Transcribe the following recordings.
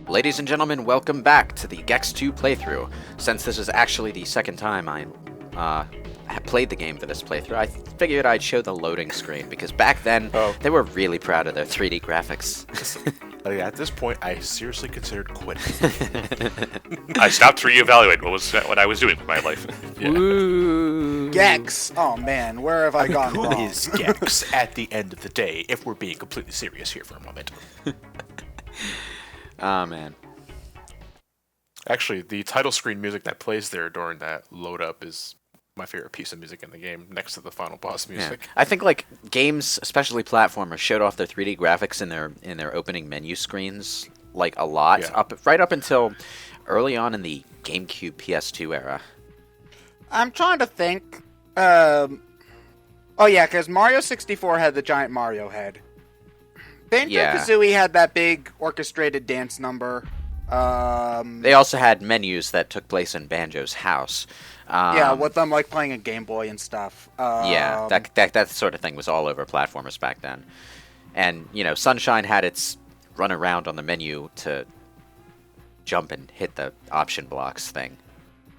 Ladies and gentlemen, welcome back to the Gex 2 playthrough. Since this is actually the second time I have played the game for this playthrough, I figured I'd show the loading screen, because back then, they were really proud of their 3D graphics. At this point, I seriously considered quitting. I stopped to reevaluate what I was doing with my life. Yeah. Ooh. Gex! Oh man, where have I gone Who wrong? is Gex at the end of the day, if we're being completely serious here for a moment? Oh, man. Actually, the title screen music that plays there during that load up is my favorite piece of music in the game, next to the final boss music. Yeah. I think like games, especially platformers, showed off their 3D graphics in their opening menu screens like a lot, Yeah. right up until early on in the GameCube PS2 era. I'm trying to think. Oh yeah, because Mario 64 had the giant Mario head. Banjo-Kazooie had that big orchestrated dance number. They also had menus that took place in Banjo's house. Yeah, with them like playing a Game Boy and stuff. Yeah, that sort of thing was all over platformers back then. And, you know, Sunshine had its run around on the menu to jump and hit the option blocks thing.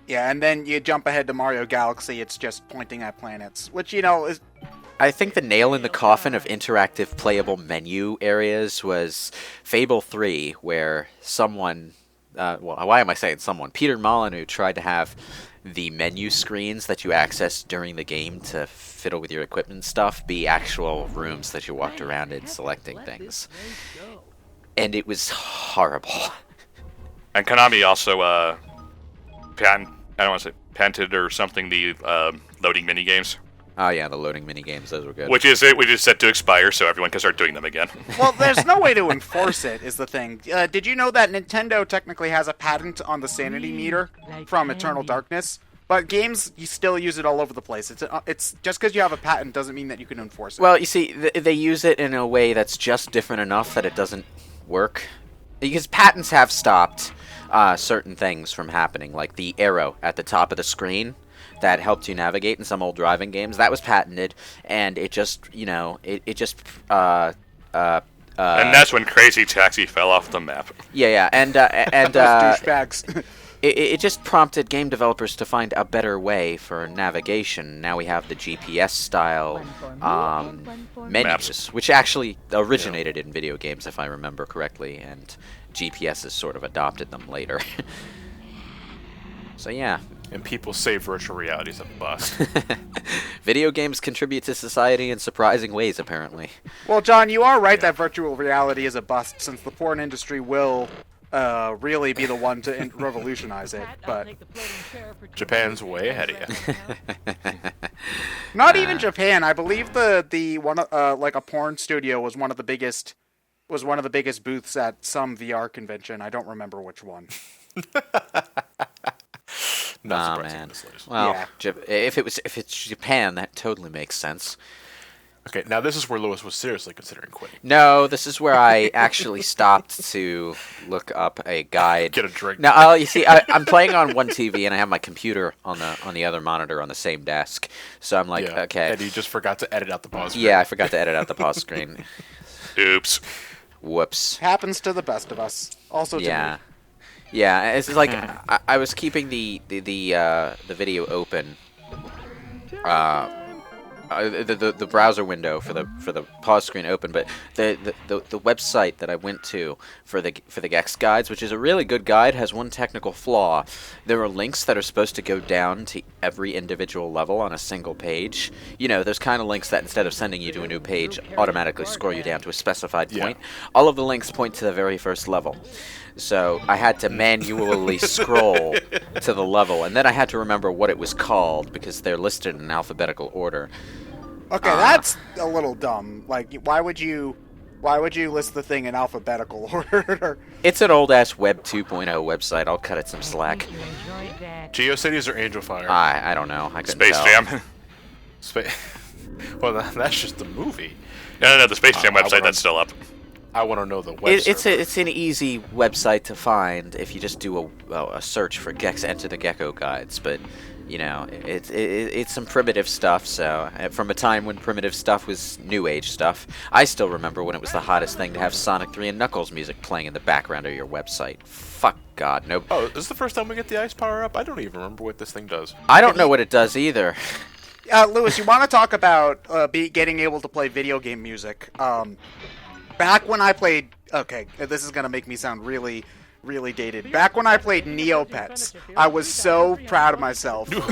Yeah, and then you jump ahead to Mario Galaxy, it's just pointing at planets, which, you know, is... I think the nail in the coffin of interactive playable menu areas was Fable 3, where someone... well, why am I saying someone? Peter Molyneux tried to have the menu screens that you access during the game to fiddle with your equipment stuff be actual rooms that you walked around in selecting things. And it was horrible. And Konami also patented or something the loading mini games. Oh yeah, the loading mini games, those were good. Which is set to expire, so everyone can start doing them again. Well, there's no way to enforce it, is the thing. Did you know that Nintendo technically has a patent on the sanity meter from Eternal Darkness? But games, you still use it all over the place. It's just because you have a patent doesn't mean that you can enforce it. Well, you see, they use it in a way that's just different enough that it doesn't work. Because patents have stopped certain things from happening, like the arrow at the top of the screen that helped you navigate in some old driving games. That was patented, and it just, you know, and that's when Crazy Taxi fell off the map. Yeah, and Those douchebags. it just prompted game developers to find a better way for navigation. Now we have the GPS-style menus, Maps. which actually originated in video games, if I remember correctly, and GPS has sort of adopted them later. So yeah. And people say virtual reality is a bust. Video games contribute to society in surprising ways, apparently. Well, John, you are right that virtual reality is a bust, since the porn industry will really be the one to revolutionize it. But Japan's way ahead of you. not even Japan. I believe the one like a porn studio was one of the biggest booths at some VR convention. I don't remember which one. Not Oh surprising man. this list. Well, Yeah. if it's Japan, that totally makes sense. Okay, now this is where Lewis was seriously considering quitting. No, this is where I actually stopped to look up a guide. Get a drink. Now, you see, I'm playing on one TV and I have my computer on the other monitor on the same desk. So I'm like, Yeah, okay. And you just forgot to edit out the pause screen. Yeah, I forgot to edit out the pause screen. Oops. Whoops. Happens to the best of us. Also to Yeah. me. Yeah, it's like I was keeping the video open, the browser window for the pause screen open, but the website that I went to for the Gex guides, which is a really good guide, has one technical flaw. There are links that are supposed to go down to every individual level on a single page. You know, those kind of links that instead of sending you to a new page, automatically scroll you down to a specified point. All of the links point to the very first level. So I had to manually scroll to the level, and then I had to remember what it was called because they're listed in alphabetical order. Okay, that's a little dumb. Like, why would you list the thing in alphabetical order? It's an old-ass Web 2.0 website. I'll cut it some slack. GeoCities or Angel Fire? I don't know. I couldn't Space tell. Jam. Well, that's just the movie. No, the Space Jam I website, wanna- that's still up. I want to know the website. It's an easy website to find if you just do a search for Gex Enter the Gecko guides, but You know, it's some primitive stuff. So from a time when primitive stuff was new age stuff, I still remember when it was the hottest thing to have Sonic 3 and Knuckles music playing in the background of your website. Fuck God, no. Oh, this is the first time we get the ice power up? I don't even remember what this thing does. I don't know what it does either. Lewis, you want to talk about getting able to play video game music? Back when I played... Okay, this is going to make me sound really, really dated. Back when I played Neopets, I was so proud of myself when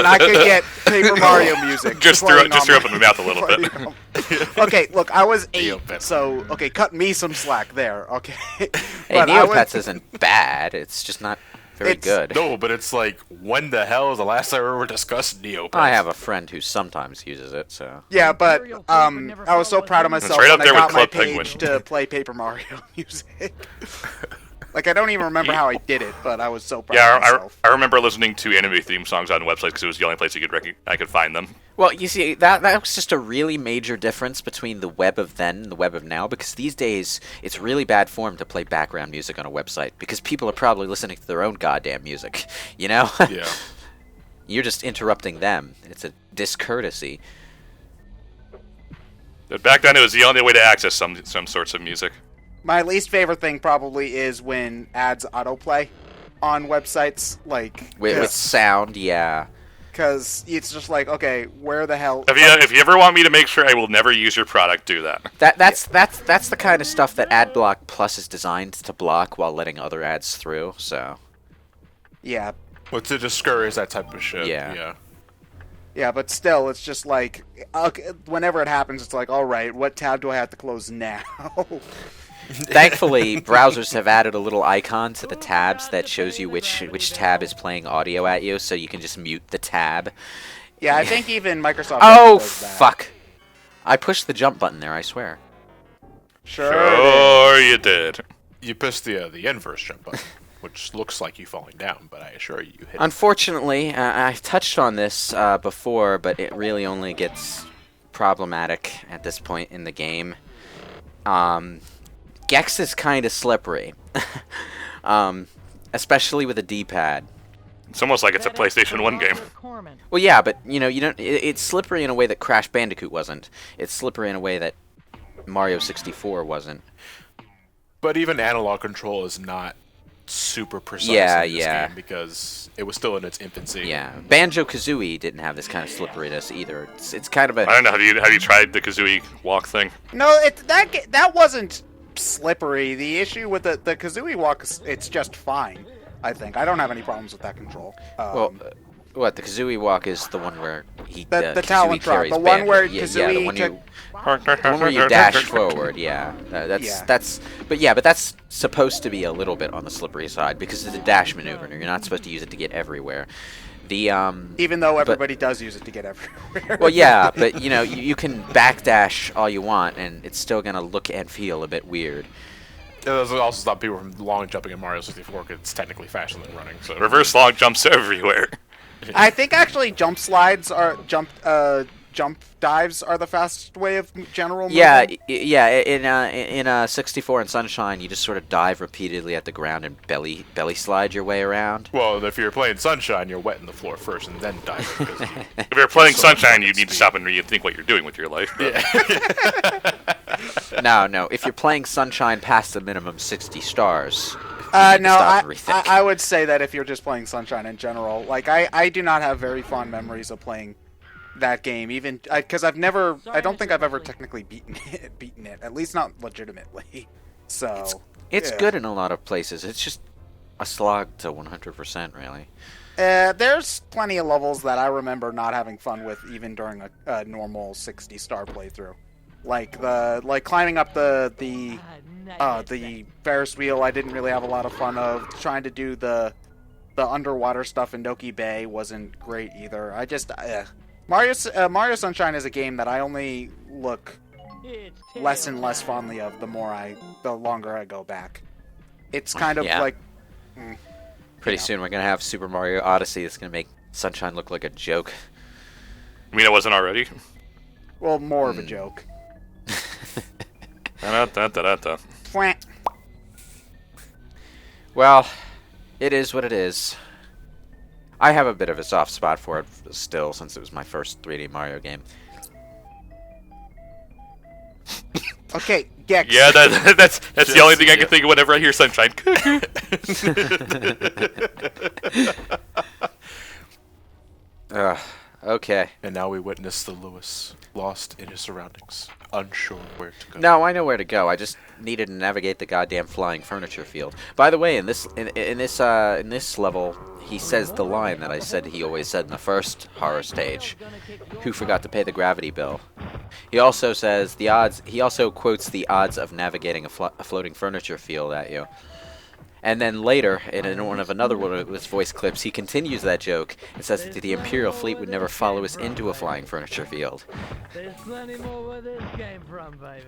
I could get Paper Mario music. Just threw up in my mouth a little bit. Okay, look, I was 8, Neopets. so, okay, cut me some slack there, okay? Hey, But Neopets isn't bad. It's just not very good. No, but it's like, when the hell is the last time I ever discussed Neopets? I have a friend who sometimes uses it, so... Yeah, but I was so proud of myself right up when I there got with my Club Penguin. page to play Paper Mario music. Like, I don't even remember how I did it, but I was so proud of Yeah, myself. I remember listening to anime theme songs on websites because it was the only place I could find them. Well, you see, that was just a really major difference between the web of then and the web of now, because these days, it's really bad form to play background music on a website, because people are probably listening to their own goddamn music, you know? Yeah. You're just interrupting them. It's a discourtesy. But back then, it was the only way to access some sorts of music. My least favorite thing probably is when ads autoplay on websites, like... With sound, yeah. Because it's just like, okay, where the hell... If you ever want me to make sure I will never use your product, do that. That's the kind of stuff that AdBlock Plus is designed to block while letting other ads through, so... Yeah. Well, to discourage that type of shit. Yeah. Yeah, but still, it's just like... whenever it happens, it's like, alright, what tab do I have to close now? Thankfully, browsers have added a little icon to the tabs that shows you which tab is playing audio at you, so you can just mute the tab. Yeah, I think even Microsoft Oh, does that. fuck. I pushed the jump button there, I swear. Sure you did. You pressed the inverse jump button, which looks like you falling down, but I assure you hit it. Unfortunately, I've touched on this before, but it really only gets problematic at this point in the game. Gex is kind of slippery, especially with a D-pad. It's almost like it's a PlayStation 1 game. Well, yeah, but you don't. It's slippery in a way that Crash Bandicoot wasn't. It's slippery in a way that Mario 64 wasn't. But even analog control is not super precise in this game because it was still in its infancy. Yeah, Banjo-Kazooie didn't have this kind of slipperiness either. It's kind of a... I don't know. Have you tried the Kazooie walk thing? No, that wasn't slippery. The issue with the Kazooie walk, it's just fine. I think I don't have any problems with that control. What the Kazooie walk is the one where the talent drop, the one where Kazooie the one where you dash forward. Yeah, that's supposed to be a little bit on the slippery side because it's a dash maneuver. And you're not supposed to use it to get everywhere. Even though everybody does use it to get everywhere. Well, yeah, but you can backdash all you want, and it's still gonna look and feel a bit weird. There's also stop people from long jumping in Mario 64 because it's technically faster than running. So Reverse long jumps everywhere. I think actually jump dives are the fastest way of general movement. Yeah. In 64 and Sunshine, you just sort of dive repeatedly at the ground and belly slide your way around. Well, if you're playing Sunshine, you're wetting the floor first and then diving. If you're playing Sunshine, you need to stop and rethink what you're doing with your life. No. If you're playing Sunshine past the minimum 60 stars. I would say that if you're just playing Sunshine in general, like I do not have very fond memories of playing that game, even because I don't think I've ever technically beaten it, at least not legitimately. So it's good in a lot of places. It's just a slog to 100%, really. There's plenty of levels that I remember not having fun with, even during a normal 60-star playthrough, like climbing up the Ferris wheel. I didn't really have a lot of fun of trying to do the underwater stuff in Noki Bay. Wasn't great either. I just Mario Sunshine is a game that I only look less and less fondly of the longer I go back. It's kind of like pretty soon we're gonna have Super Mario Odyssey that's gonna make Sunshine look like a joke. You mean it wasn't already? Well, more of a joke. Well, it is what it is. I have a bit of a soft spot for it still, since it was my first 3D Mario game. Okay, Gex. Yeah, that's the only thing I can think of whenever I hear Sunshine. Okay. And now we witness the Lewis, lost in his surroundings, unsure where to go. No, I know where to go. I just needed to navigate the goddamn flying furniture field. By the way, in this level, he says the line that I said he always said in the first horror stage. Who forgot to pay the gravity bill? He also says the odds. He also quotes the odds of navigating a floating furniture field at you. And then later, in one of his voice clips, he continues that joke and says that the Imperial fleet would never follow us into a flying furniture field. There's plenty more where this came from, baby.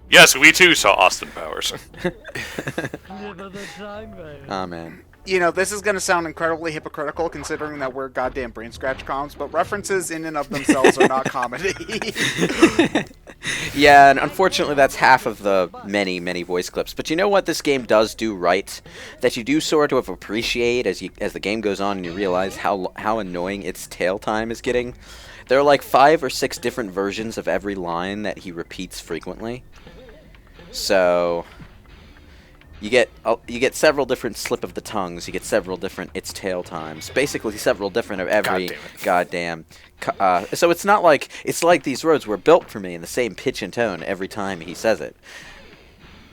Yes, we too saw Austin Powers. Slip of the tongue, baby. Oh man. You know, this is going to sound incredibly hypocritical considering that we're goddamn BrainScratch comms, but references in and of themselves are not comedy. Yeah, and unfortunately that's half of the many, many voice clips. But you know what this game does do right? That you do sort of appreciate as the game goes on and you realize how annoying its tail time is getting. There are like 5 or 6 different versions of every line that he repeats frequently. So you get several different slip of the tongues. You get several different its tail times. Basically, several different of every goddamn. So it's not like these words were built for me in the same pitch and tone every time he says it.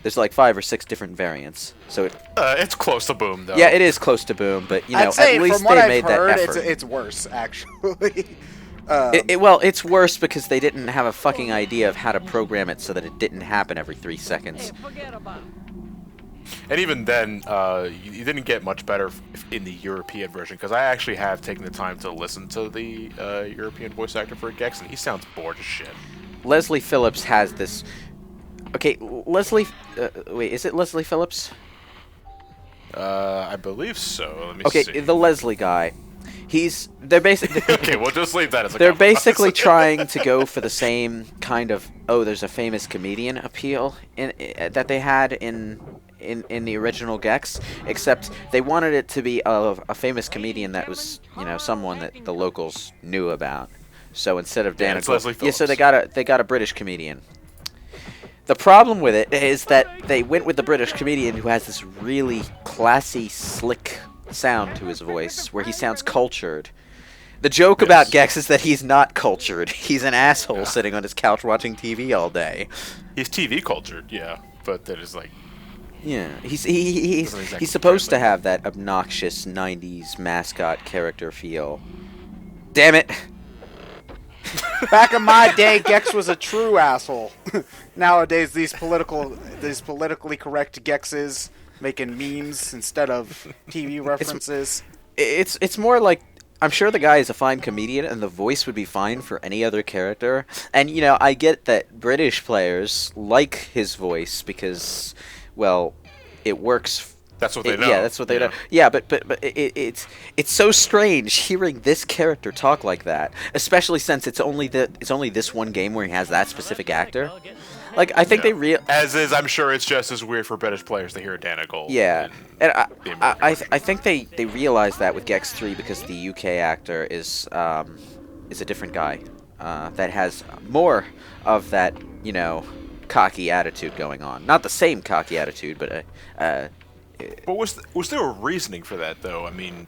There's like 5 or 6 different variants. So it's close to Boom, though. Yeah, it is close to Boom, but you know, I'd say at least from what they I've made heard, that effort. it's worse actually. Well, it's worse because they didn't have a fucking idea of how to program it so that it didn't happen every 3 seconds. Forget about it. And even then, you didn't get much better in the European version, because I actually have taken the time to listen to the European voice actor for Gex, and he sounds bored as shit. Leslie Phillips has this. Okay, Leslie. Wait, is it Leslie Phillips? I believe so. Let me Okay, see. the Leslie guy. They're basically. Okay, we'll just leave that as a They're compromise. basically trying to go for the same kind of there's a famous comedian appeal that they had in the original Gex, except they wanted it to be a famous comedian that was someone that the locals knew about. So instead of it's Leslie Phillips. so they got a British comedian. The problem with it is that they went with the British comedian who has this really classy, slick sound to his voice, where he sounds cultured. The joke about Gex is that he's not cultured. He's an asshole sitting on his couch watching TV all day. He's TV cultured, yeah, but that is like. Yeah, he's supposed to have that obnoxious '90s mascot character feel. Damn it! Back in my day, Gex was a true asshole. Nowadays, these politically correct Gexes making memes instead of TV references. It's more like, I'm sure the guy is a fine comedian and the voice would be fine for any other character. And I get that British players like his voice because, well, it works. That's what they know. Yeah, that's what they know. Yeah, but it's so strange hearing this character talk like that, especially since it's only this one game where he has that specific actor. Like, I think As is, I'm sure it's just as weird for British players to hear Danica. Yeah, and I think they realized that with Gex 3 because the UK actor is a different guy that has more of that cocky attitude going on. Not the same cocky attitude, but But was there a reasoning for that, though? I mean,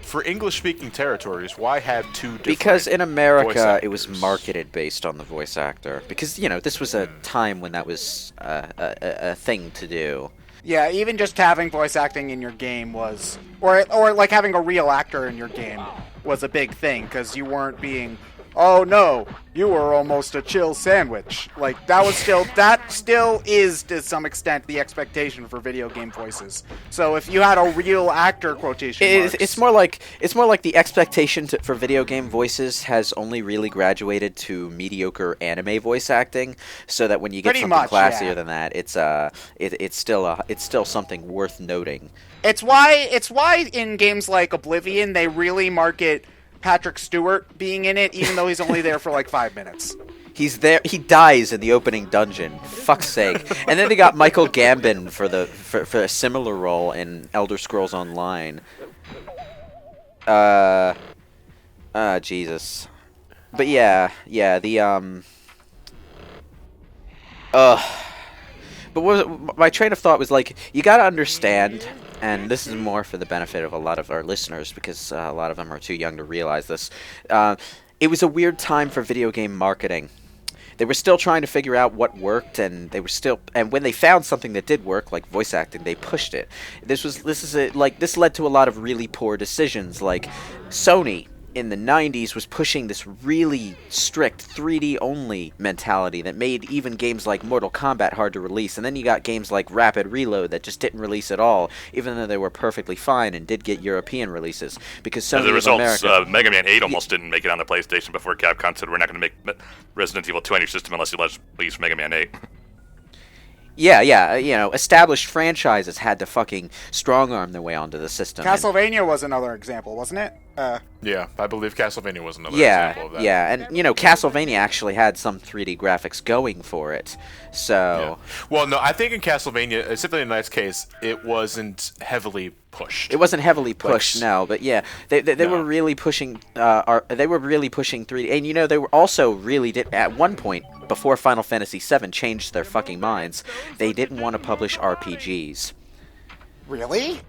for English-speaking territories, why have 2 different because in America voice it was actors? marketed based on the voice actor. Because this was a time when that was a thing to do. Yeah, even just having voice acting in your game was, or like having a real actor in your game was a big thing because you weren't being, oh no, you were almost a chill sandwich. Like that still is to some extent the expectation for video game voices. So if you had a real actor quotation marks, It's more like the expectation for video game voices has only really graduated to mediocre anime voice acting, so that when you get Pretty something much, classier yeah. than that, it's still something worth noting. It's why in games like Oblivion they really market Patrick Stewart being in it, even though he's only there for like 5 minutes. He's there. He dies in the opening dungeon. Fuck's sake! And then they got Michael Gambon for a similar role in Elder Scrolls Online. Jesus. But yeah, but my train of thought was like, you gotta understand, and this is more for the benefit of a lot of our listeners because a lot of them are too young to realize this. It was a weird time for video game marketing. They were still trying to figure out what worked, and when they found something that did work, like voice acting, they pushed it. This led to a lot of really poor decisions. Like Sony in the 90s was pushing this really strict 3D only mentality that made even games like Mortal Kombat hard to release. And then you got games like Rapid Reload that just didn't release at all, even though they were perfectly fine and did get European releases because Sony As a was result, American. Mega Man 8 almost didn't make it on the PlayStation before Capcom said we're not going to make Resident Evil 2 on your system unless you let us release Mega Man 8. Yeah, established franchises had to fucking strong-arm their way onto the system. Castlevania was another example, wasn't it? Yeah, I believe Castlevania was another Yeah, example of that. yeah, and Castlevania actually had some 3D graphics going for it. So Yeah. Well, no, I think in Castlevania, Symphony of the Night's case, it wasn't heavily pushed. it wasn't heavily pushed, Like, no, but yeah, they No. were really pushing. They were really pushing 3D, and they were also really at one point before Final Fantasy VII changed their fucking minds. They didn't want to publish RPGs. Really?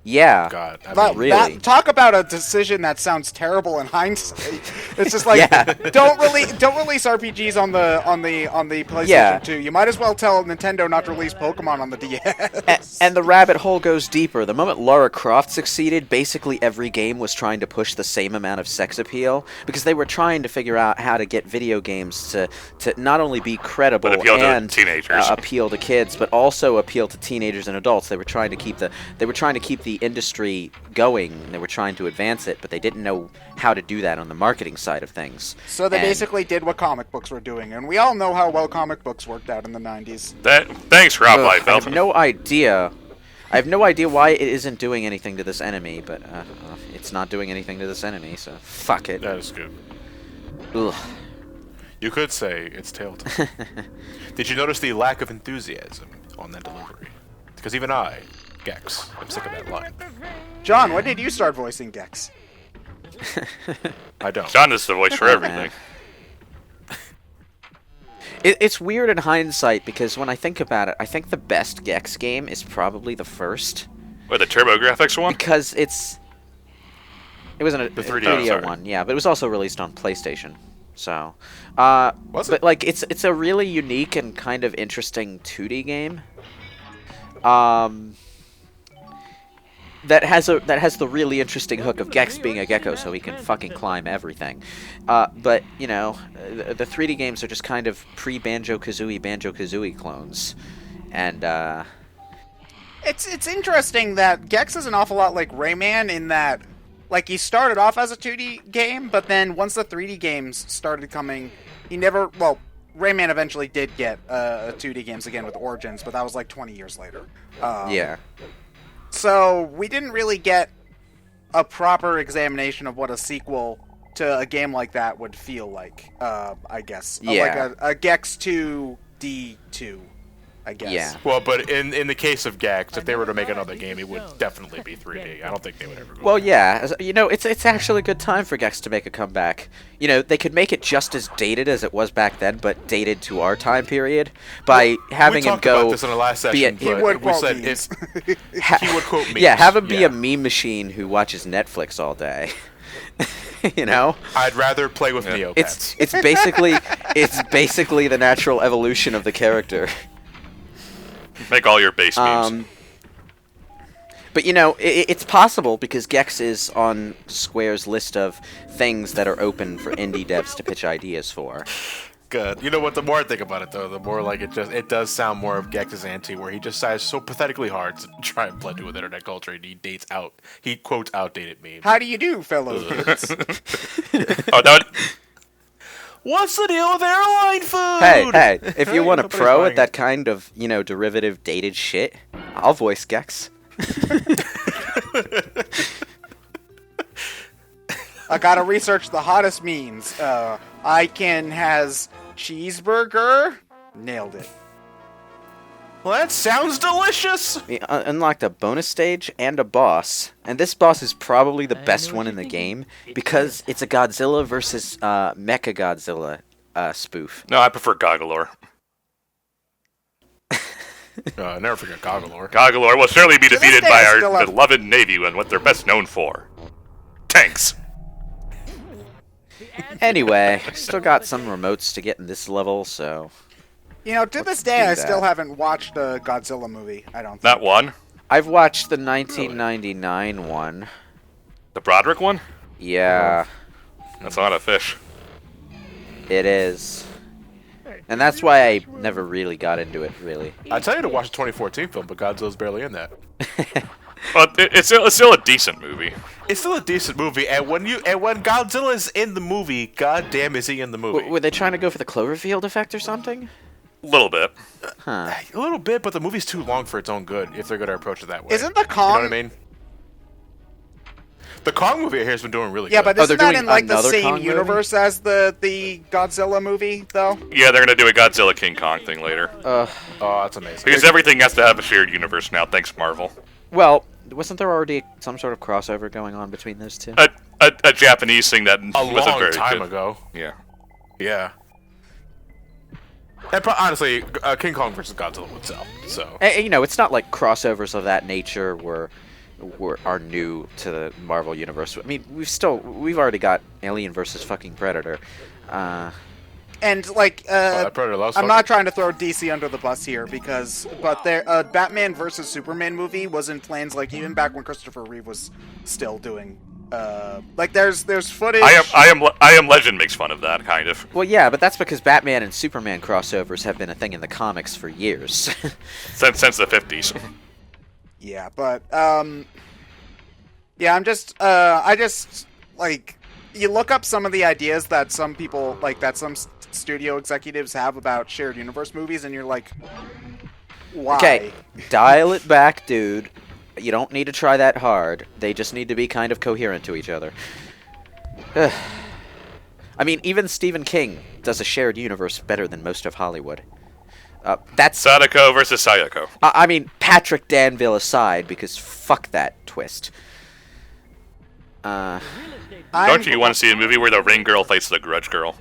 Yeah. God, I That, mean, really? talk about a decision that sounds terrible in hindsight. It's just like Yeah. don't release RPGs on the PlayStation Yeah. 2. You might as well tell Nintendo not to release Pokemon on the DS. And the rabbit hole goes deeper. The moment Lara Croft succeeded, basically every game was trying to push the same amount of sex appeal because they were trying to figure out how to get video games to not only be credible But appeal to and teenagers. appeal to kids, but also appeal to teenagers and adults. They were trying to keep the industry going. They were trying to advance it, but they didn't know how to do that on the marketing side of things. So they And- basically did what comic books were doing, and we all know how well comic books worked out in the 90s. Thanks, Rob Ugh, I Liefeld. have no idea. I have no idea why it isn't doing anything to this enemy, but it's not doing anything to this enemy, so fuck it. that is good. Ugh. You could say it's Telltale. Did you notice the lack of enthusiasm on that delivery? Because even I, Gex, I'm sick of that line. John, when did you start voicing Gex? I don't. John is the voice for Oh, everything. man. It's weird in hindsight because when I think about it, I think the best Gex game is probably the first What, the Turbo Graphics one? because it wasn't a The 3D, 3DO sorry. one, yeah, but it was also released on PlayStation. So, Was it? but like it's a really unique and kind of interesting 2D game. That has the really interesting hook of Gex being a gecko, so he can fucking climb everything. But the 3D games are just kind of pre-Banjo-Kazooie clones, and It's interesting that Gex is an awful lot like Rayman in that, like, he started off as a 2D game, but then once the 3D games started coming, Rayman eventually did get 2D games again with Origins, but that was like 20 years later. yeah. So we didn't really get a proper examination of what a sequel to a game like that would feel like, I guess. Yeah. Like a Gex 2D2, I guess. Yeah. Well, but in the case of Gex, if they were to make another game, it would definitely be 3D. I don't think they would ever go. Well, back. yeah, it's actually a good time for Gex to make a comeback. They could make it just as dated as it was back then, but dated to our time period by having we him talked go. about this in the last be session, a- He but would we quote said memes. he would quote memes. Yeah, have him be Yeah. a meme machine who watches Netflix all day. I'd rather play with Neopets. It's basically the natural evolution of the character. Make all your base memes. But it's possible because Gex is on Square's list of things that are open for indie devs to pitch ideas for. Good. You know what? The more I think about it, though, the more like it does sound more of Gex's ante, where he just tries so pathetically hard to try and blend in with internet culture, and he quotes outdated memes. How do you do, fellow kids? Oh, no. What's the deal with airline food? Hey, if you want a Nobody's pro buying at that kind of, derivative dated shit, I'll voice Gex. I gotta research the hottest memes. Iken has cheeseburger. Nailed it. Well, that sounds delicious! We unlocked a bonus stage and a boss, and this boss is probably the best one in the game because it's a Godzilla versus Mecha Godzilla spoof. No, I prefer Goggalor. Never forget Goggalor. Goggalor will surely be To this defeated day, by I our still have- beloved Navy and what they're best known for. Tanks! Anyway, still got some remotes to get in this level, so You know, to this day, do I that. still haven't watched a Godzilla movie. I don't think. Not one. I've watched the 1999 one. The Broderick one? Yeah, That's a lot of fish. it is. And that's why I never really got into it, really. I tell you to watch the 2014 film, but Godzilla's barely in that. But it's still a decent movie. It's still a decent movie, and when Godzilla is in the movie, goddamn is he in the movie? Were they trying to go for the Cloverfield effect or something? A little bit. Huh. A little bit, but the movie's too long for its own good if they're going to approach it that way. Isn't the You know Kong? what I mean? The Kong movie here has been doing really Yeah, good. but they're isn't that doing in like the another same Kong movie? universe as the Godzilla movie, though? Yeah, they're gonna do a Godzilla King Kong thing later. Oh, that's amazing. Because everything has to have a shared universe now, thanks Marvel. Well, wasn't there already some sort of crossover going on between those two? A Japanese thing that A wasn't long very time good. ago. Yeah. Yeah. And honestly, King Kong versus Godzilla would sell. So And, you know, it's not like crossovers of that nature are new to the Marvel universe. I mean, we've already got Alien versus fucking Predator. And like, Predator loves I'm fucking- not trying to throw DC under the bus here but there, Batman versus Superman movie was in plans like even back when Christopher Reeve was still doing. Like there's footage. I am Legend makes fun of that, kind of. Well, yeah, but that's because Batman and Superman crossovers have been a thing in the comics for years. Since the 50s. Yeah, but yeah, I just like you look up some of the ideas that some people that some studio executives have about shared universe movies, and you're like, why? Okay, dial it back, dude. You don't need to try that hard. They just need to be kind of coherent to each other. I mean, even Stephen King does a shared universe better than most of Hollywood. That's Sadako versus Sayako. I mean, Patrick Danville aside, because fuck that twist. Don't you want to see a movie where the Ring Girl fights the Grudge Girl?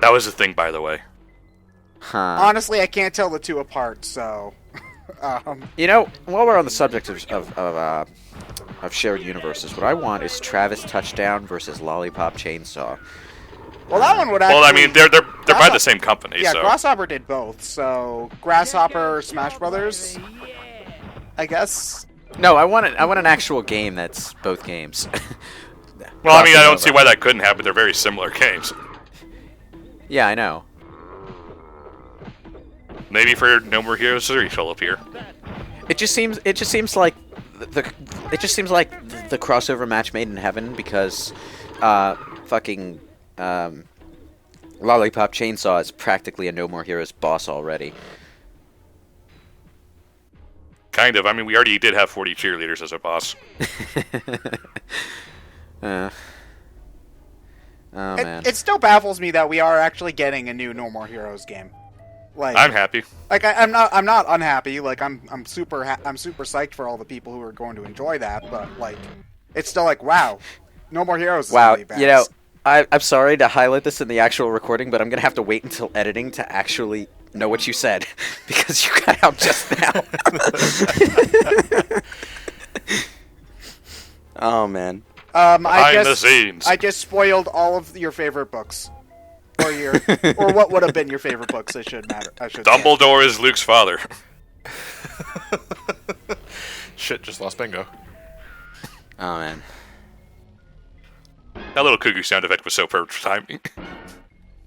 That was a thing, by the way. Huh. Honestly, I can't tell the two apart, so. You know, while we're on the subject of shared universes, what I want is Travis Touchdown versus Lollipop Chainsaw. Well, that one would actually. Well, I mean, they're by the same company, Yeah, so. Grasshopper did both. So Grasshopper Smash Brothers, I guess. No, I want an actual game that's both games. Well, I mean, I don't Crossover. see why that couldn't happen. They're very similar games. Yeah, I know. Maybe for No More Heroes 3 shall appear. It just seems like the crossover match made in heaven because fucking Lollipop Chainsaw is practically a No More Heroes boss already. Kind of. I mean, we already did have 40 cheerleaders as a boss. Oh man. It still baffles me that we are actually getting a new No More Heroes game. Like I'm happy. Like I'm not unhappy. Like I'm super psyched for all the people who are going to enjoy that. But like, it's still like, wow, No More Heroes. Is Wow, really bad. you know, I'm sorry to highlight this in the actual recording, but I'm gonna have to wait until editing to actually know what you said because you got out just now. Oh man. Behind the scenes. I just spoiled all of your favorite books, or or what would have been your favorite books. I should say. Dumbledore is Luke's father. Shit, just lost bingo. Oh man. That little cuckoo sound effect was so perfect timing.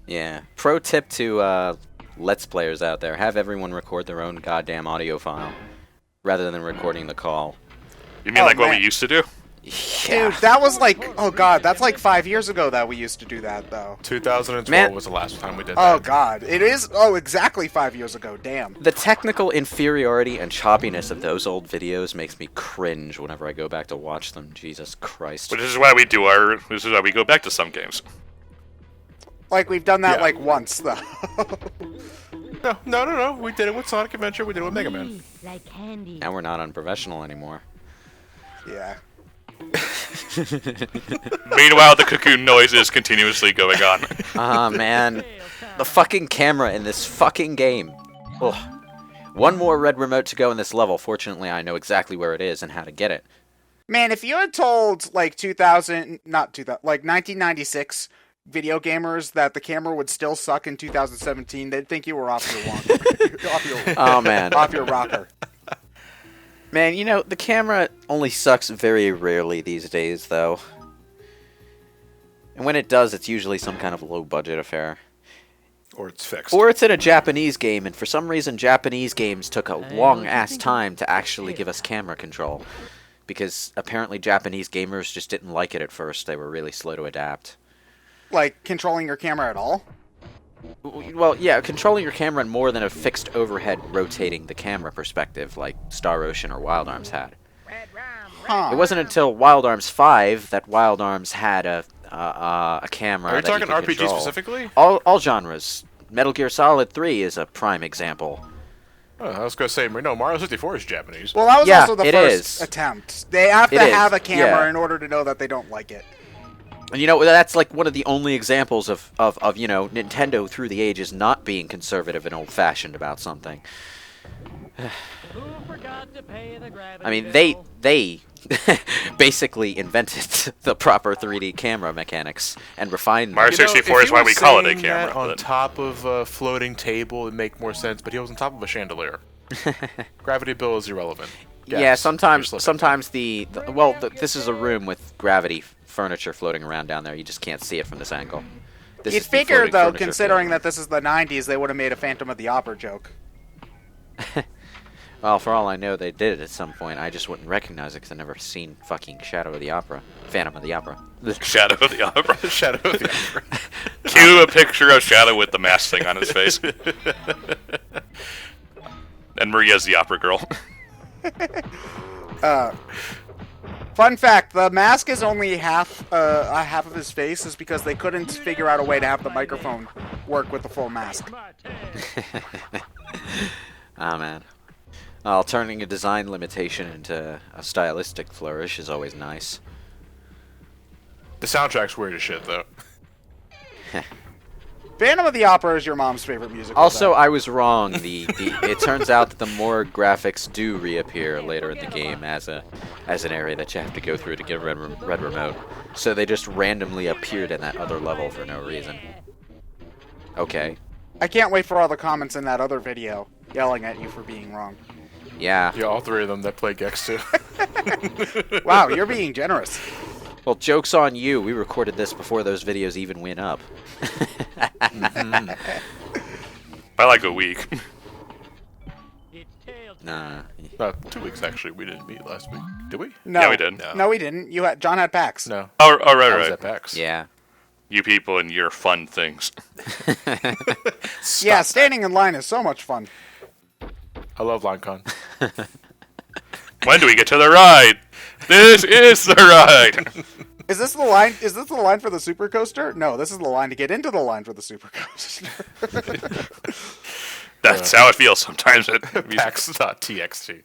Yeah. Pro tip to Let's Players out there: have everyone record their own goddamn audio file rather than recording the call. You mean Oh, like what man. we used to do? Yeah. Dude, that was like, oh god, that's like 5 years ago that we used to do that though. 2012 Man. was the last time we did Oh that. god, it is. Oh, exactly 5 years ago. Damn. The technical inferiority and choppiness of those old videos makes me cringe whenever I go back to watch them. Jesus Christ. Which is why we do our. This is why we go back to some games. Like we've done that Yeah. like once though. No. We did it with Sonic Adventure. We did it with Mega Man. Like candy. Now we're not unprofessional anymore. Yeah. Meanwhile, the cocoon noise is continuously going on. Ah, man. The fucking camera in this fucking game. Ugh. One more red remote to go in this level. Fortunately, I know exactly where it is and how to get it. Man, if you had told like 1996 video gamers that the camera would still suck in 2017, they'd think you were off your Oh, man. off your rocker. Man, you know, the camera only sucks very rarely these days, though. And when it does, it's usually some kind of low-budget affair. Or it's fixed. Or it's in a Japanese game, and for some reason, Japanese games took a long-ass time to actually give us camera control. Because apparently Japanese gamers just didn't like it at first. They were really slow to adapt. Like, controlling your camera at all? Well, yeah, controlling your camera in more than a fixed overhead rotating the camera perspective like Star Ocean or Wild Arms had. Huh. It wasn't until Wild Arms 5 that Wild Arms had a camera. Are you that talking could RPG control. specifically? All genres. Metal Gear Solid 3 is a prime example. Oh, I was going to say, no, Mario 64 is Japanese. Well, that was Yeah, also the it first is. attempt. They have to It is, have a camera yeah. in order to know that they don't like it. And you know, that's like one of the only examples of you know, Nintendo through the ages not being conservative and old-fashioned about something. Who forgot to pay the gravity I mean, bill? they basically invented the proper 3D camera mechanics and refined them. Mario 64 is why we call it a camera. On but- top of a floating table would make more sense, but he was on top of a chandelier. Gravity bill is irrelevant. Yeah, Yes, sometimes you're slipping. this is a room with gravity furniture floating around down there. You just can't see it from this angle. This You'd is the figure, floating though, furniture considering floating that this is the 90s, they would have made a Phantom of the Opera joke. around. Well, for all I know, they did it at some point. I just wouldn't recognize it because I've never seen fucking Shadow of the Opera. Phantom of the Opera. Shadow of the Opera. Shadow of the Opera. Cue a picture of Shadow with the mask thing on his face. And Maria's the opera girl. Fun fact, the mask is only half of his face is because they couldn't figure out a way to have the microphone work with the full mask. Ah, man. Well, turning a design limitation into a stylistic flourish is always nice. The soundtrack's weird as shit, though. Phantom of the Opera is your mom's favorite musical. Also, I was wrong. It turns out that the more graphics do reappear later in the game as an area that you have to go through to get a red remote. So they just randomly appeared in that other level for no reason. Okay. I can't wait for all the comments in that other video yelling at you for being wrong. Yeah. Yeah, all three of them that play Gex, too. Wow, you're being generous. Well, joke's on you. We recorded this before those videos even went up. By like a week. It's tail Nah. 2 weeks, actually. We didn't meet last week. Did we? No, Yeah, we did. No, we didn't. John had PAX. No. Oh, right, I was right. at PAX. Yeah. You people and your fun things. Yeah, standing in line is so much fun. I love LineCon. When do we get to the ride? This is the ride. Is this the line? Is this the line for the super coaster? No, this is the line to get into the line for the super coaster. That's how it feels sometimes. PAX.txt.